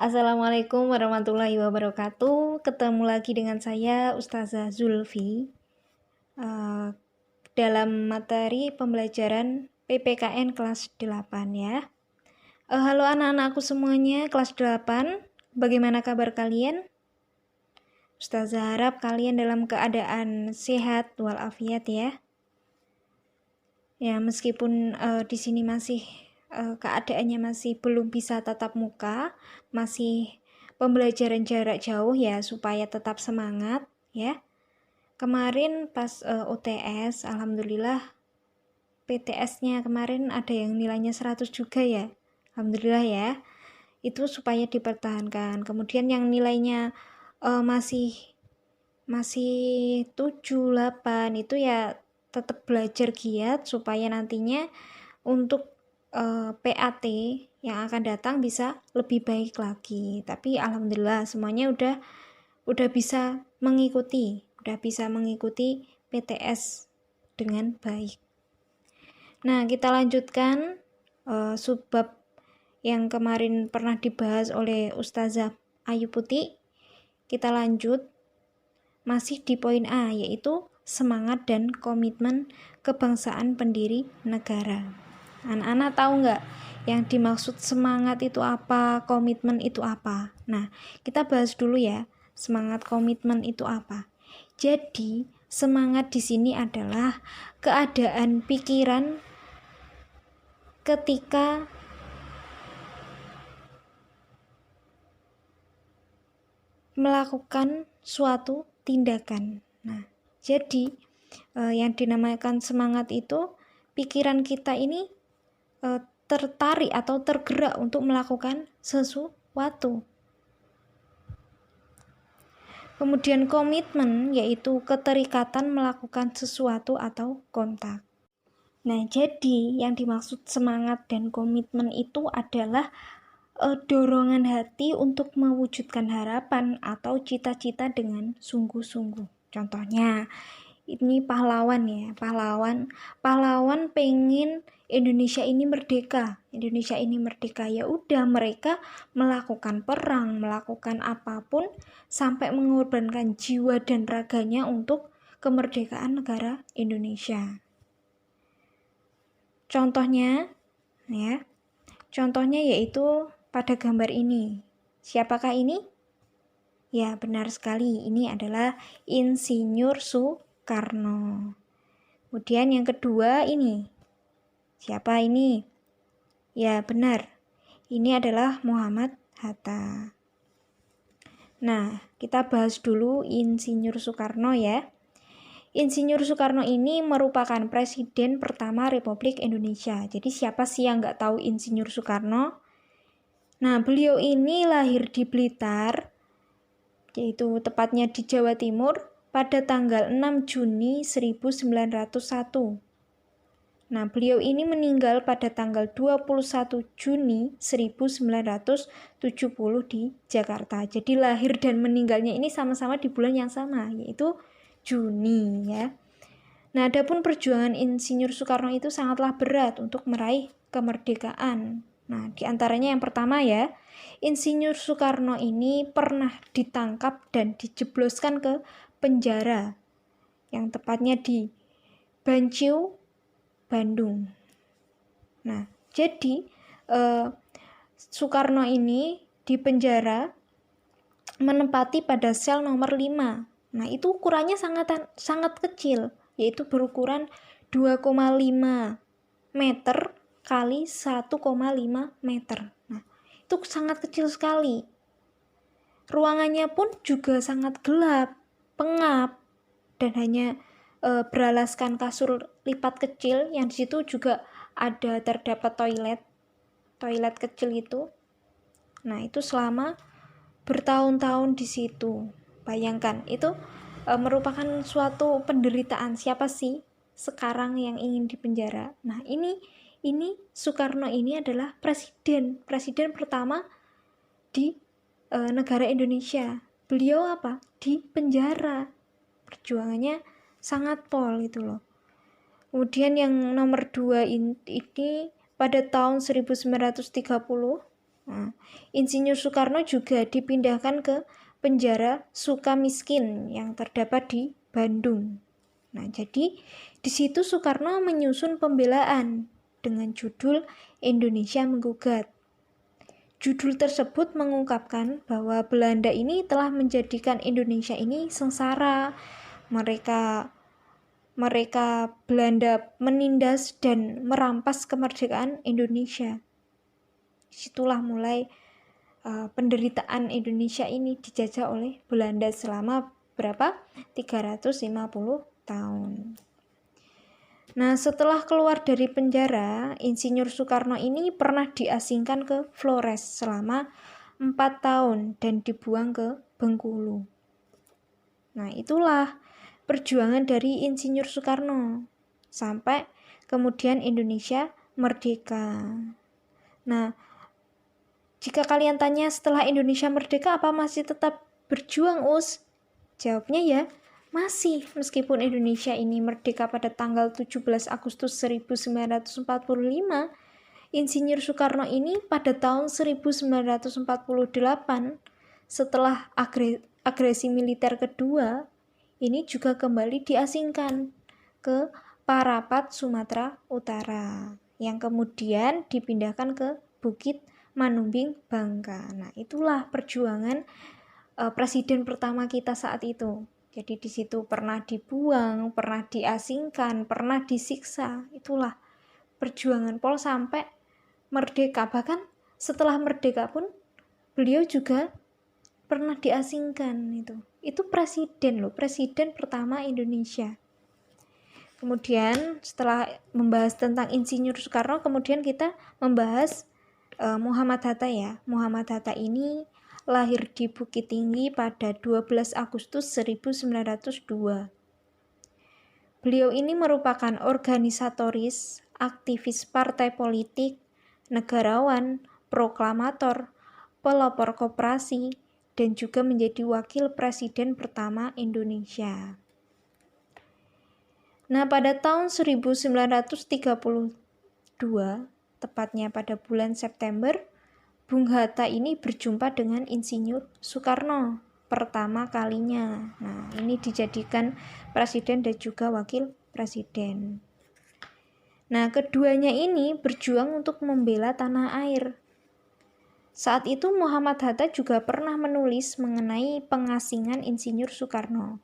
Assalamualaikum warahmatullahi wabarakatuh. Ketemu lagi dengan saya Ustazah Zulfi dalam materi pembelajaran PPKN kelas 8 ya. Halo anak-anakku semuanya kelas 8. Bagaimana kabar kalian? Ustazah harap kalian dalam keadaan sehat walafiat ya. Ya, meskipun di sini masih keadaannya masih belum bisa tatap muka, masih pembelajaran jarak jauh ya, supaya tetap semangat ya. Kemarin pas UTS, alhamdulillah PTS-nya kemarin ada yang nilainya 100 juga ya. Alhamdulillah ya. Itu supaya dipertahankan. Kemudian yang nilainya masih 7, 8 itu ya tetap belajar giat supaya nantinya untuk PAT yang akan datang bisa lebih baik lagi. Tapi alhamdulillah semuanya udah bisa mengikuti PTS dengan baik. Nah, kita lanjutkan subbab yang kemarin pernah dibahas oleh Ustazah Ayu Putih. Kita lanjut masih di poin A, yaitu semangat dan komitmen kebangsaan pendiri negara. Anak-anak tahu nggak yang dimaksud semangat itu apa, komitmen itu apa? Nah, kita bahas dulu ya, semangat komitmen itu apa. Jadi, semangat di sini adalah keadaan pikiran ketika melakukan suatu tindakan. Nah, jadi yang dinamakan semangat itu pikiran kita ini tertarik atau tergerak untuk melakukan sesuatu. Kemudian komitmen yaitu keterikatan melakukan sesuatu atau kontak. Nah, jadi yang dimaksud semangat dan komitmen itu adalah dorongan hati untuk mewujudkan harapan atau cita-cita dengan sungguh-sungguh. Contohnya, ini pahlawan ya, pahlawan pengen Indonesia ini merdeka. Ya udah, mereka melakukan perang, melakukan apapun sampai mengorbankan jiwa dan raganya untuk kemerdekaan negara Indonesia. Contohnya yaitu pada gambar ini. Siapakah ini? Ya, benar sekali. Ini adalah Insinyur Soekarno. Kemudian yang kedua ini. Siapa ini? Ya, benar. Ini adalah Muhammad Hatta. Nah, kita bahas dulu Insinyur Soekarno ya. Insinyur Soekarno ini merupakan presiden pertama Republik Indonesia. Jadi siapa sih yang nggak tahu Insinyur Soekarno? Nah, beliau ini lahir di Blitar, yaitu tepatnya di Jawa Timur, pada tanggal 6 Juni 1901. Nah, beliau ini meninggal pada tanggal 21 Juni 1970 di Jakarta. Jadi lahir dan meninggalnya ini sama-sama di bulan yang sama, yaitu Juni ya. Nah, adapun perjuangan Insinyur Soekarno itu sangatlah berat untuk meraih kemerdekaan. Nah, di antaranya yang pertama ya, Insinyur Soekarno ini pernah ditangkap dan dijebloskan ke penjara, yang tepatnya di Banciu, Bandung. Nah, jadi Soekarno ini di penjara menempati pada sel nomor 5. Nah, itu ukurannya sangat kecil, yaitu berukuran 2,5 meter kali 1,5 meter. Nah, itu sangat kecil sekali. Ruangannya pun juga sangat gelap, pengap, dan hanya beralaskan kasur lipat kecil yang di situ juga terdapat toilet kecil itu. Nah, itu selama bertahun-tahun di situ. Bayangkan, itu merupakan suatu penderitaan. Siapa sih sekarang yang ingin dipenjara? Nah, ini Soekarno ini adalah presiden pertama di negara Indonesia. Beliau apa? Di penjara. Perjuangannya sangat pol gitu loh. Kemudian yang nomor 2 ini pada tahun 1930 Nah, Insinyur Soekarno juga dipindahkan ke penjara Sukamiskin yang terdapat di Bandung. Nah, jadi di situ Soekarno menyusun pembelaan dengan judul Indonesia Menggugat. Judul tersebut mengungkapkan bahwa Belanda ini telah menjadikan Indonesia ini sengsara. Mereka Belanda menindas dan merampas kemerdekaan Indonesia. Disitulah mulai penderitaan Indonesia ini dijajah oleh Belanda selama berapa? 350 tahun. Nah, setelah keluar dari penjara, Insinyur Soekarno ini pernah diasingkan ke Flores selama 4 tahun dan dibuang ke Bengkulu. Nah, itulah perjuangan dari Insinyur Soekarno sampai kemudian Indonesia merdeka. Nah, jika kalian tanya setelah Indonesia merdeka apa masih tetap berjuang, Us? Jawabnya ya, masih. Meskipun Indonesia ini merdeka pada tanggal 17 Agustus 1945, Insinyur Soekarno ini pada tahun 1948 setelah agresi militer kedua ini juga kembali diasingkan ke Parapat, Sumatera Utara, yang kemudian dipindahkan ke Bukit Manumbing, Bangka. Nah, itulah perjuangan presiden pertama kita saat itu. Jadi di situ pernah dibuang, pernah diasingkan, pernah disiksa. Itulah perjuangan Pol sampai merdeka. Bahkan setelah merdeka pun beliau juga pernah diasingkan itu. Itu presiden loh, presiden pertama Indonesia. Kemudian setelah membahas tentang Insinyur Soekarno, kemudian kita membahas Muhammad Hatta ya. Muhammad Hatta ini lahir di Bukit Tinggi pada 12 Agustus 1902. Beliau ini merupakan organisatoris, aktivis partai politik, negarawan, proklamator, pelopor koperasi, dan juga menjadi wakil presiden pertama Indonesia. Nah, pada tahun 1932, tepatnya pada bulan September, Bung Hatta ini berjumpa dengan Insinyur Soekarno pertama kalinya. Nah, ini dijadikan presiden dan juga wakil presiden. Nah, keduanya ini berjuang untuk membela tanah air. Saat itu Muhammad Hatta juga pernah menulis mengenai pengasingan Insinyur Soekarno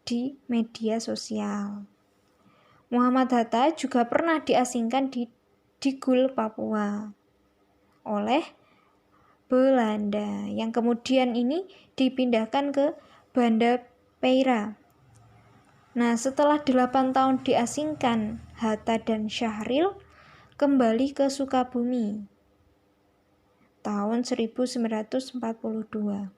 di media sosial. Muhammad Hatta juga pernah diasingkan di Digul, Papua oleh Belanda, yang kemudian ini dipindahkan ke Banda Peira. Nah, setelah 8 tahun diasingkan, Hatta dan Syahril kembali ke Sukabumi tahun 1942.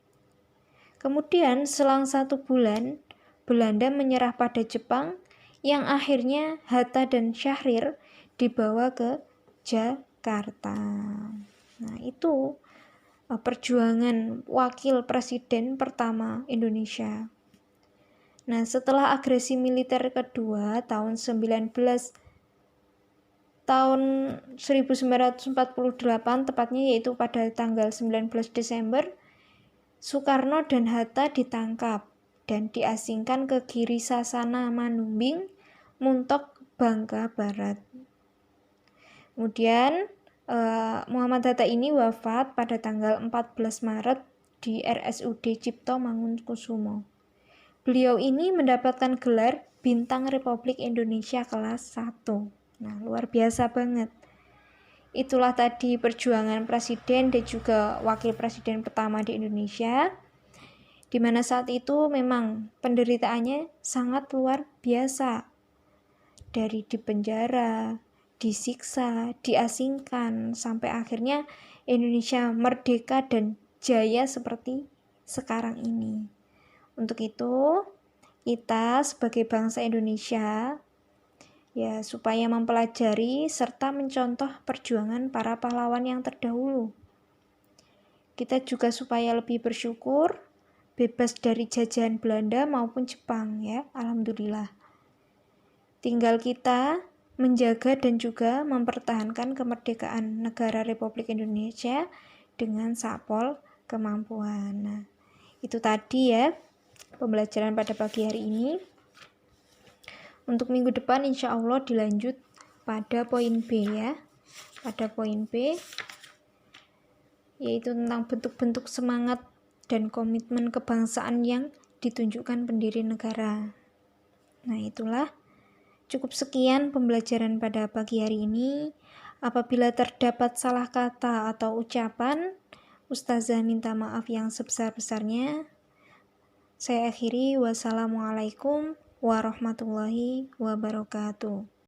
Kemudian selang 1 bulan, Belanda menyerah pada Jepang, yang akhirnya Hatta dan Syahril dibawa ke Jakarta. Nah, itu perjuangan wakil presiden pertama Indonesia. Nah, setelah agresi militer kedua tahun 1948 tepatnya, yaitu pada tanggal 19 Desember, Soekarno dan Hatta ditangkap dan diasingkan ke Giri Sasana Manumbing, Muntok, Bangka Barat. Kemudian Muhammad Hatta ini wafat pada tanggal 14 Maret di RSUD Cipto Mangunkusumo. Beliau ini mendapatkan gelar Bintang Republik Indonesia kelas 1. Nah, luar biasa banget. Itulah tadi perjuangan presiden dan juga wakil presiden pertama di Indonesia, di mana saat itu memang penderitaannya sangat luar biasa. Dari dipenjara, disiksa, diasingkan, sampai akhirnya Indonesia merdeka dan jaya seperti sekarang ini. Untuk itu, kita sebagai bangsa Indonesia, ya, supaya mempelajari serta mencontoh perjuangan para pahlawan yang terdahulu. Kita juga supaya lebih bersyukur, bebas dari jajahan Belanda maupun Jepang, ya, alhamdulillah. Tinggal kita menjaga dan juga mempertahankan kemerdekaan negara Republik Indonesia dengan sakpol kemampuan. Nah, itu tadi ya pembelajaran pada pagi hari ini. Untuk minggu depan insya Allah dilanjut pada poin B ya. Pada poin B yaitu tentang bentuk-bentuk semangat dan komitmen kebangsaan yang ditunjukkan pendiri negara. Nah, itulah cukup sekian pembelajaran pada pagi hari ini. Apabila terdapat salah kata atau ucapan, Ustazah minta maaf yang sebesar-besarnya. Saya akhiri, wassalamualaikum warahmatullahi wabarakatuh.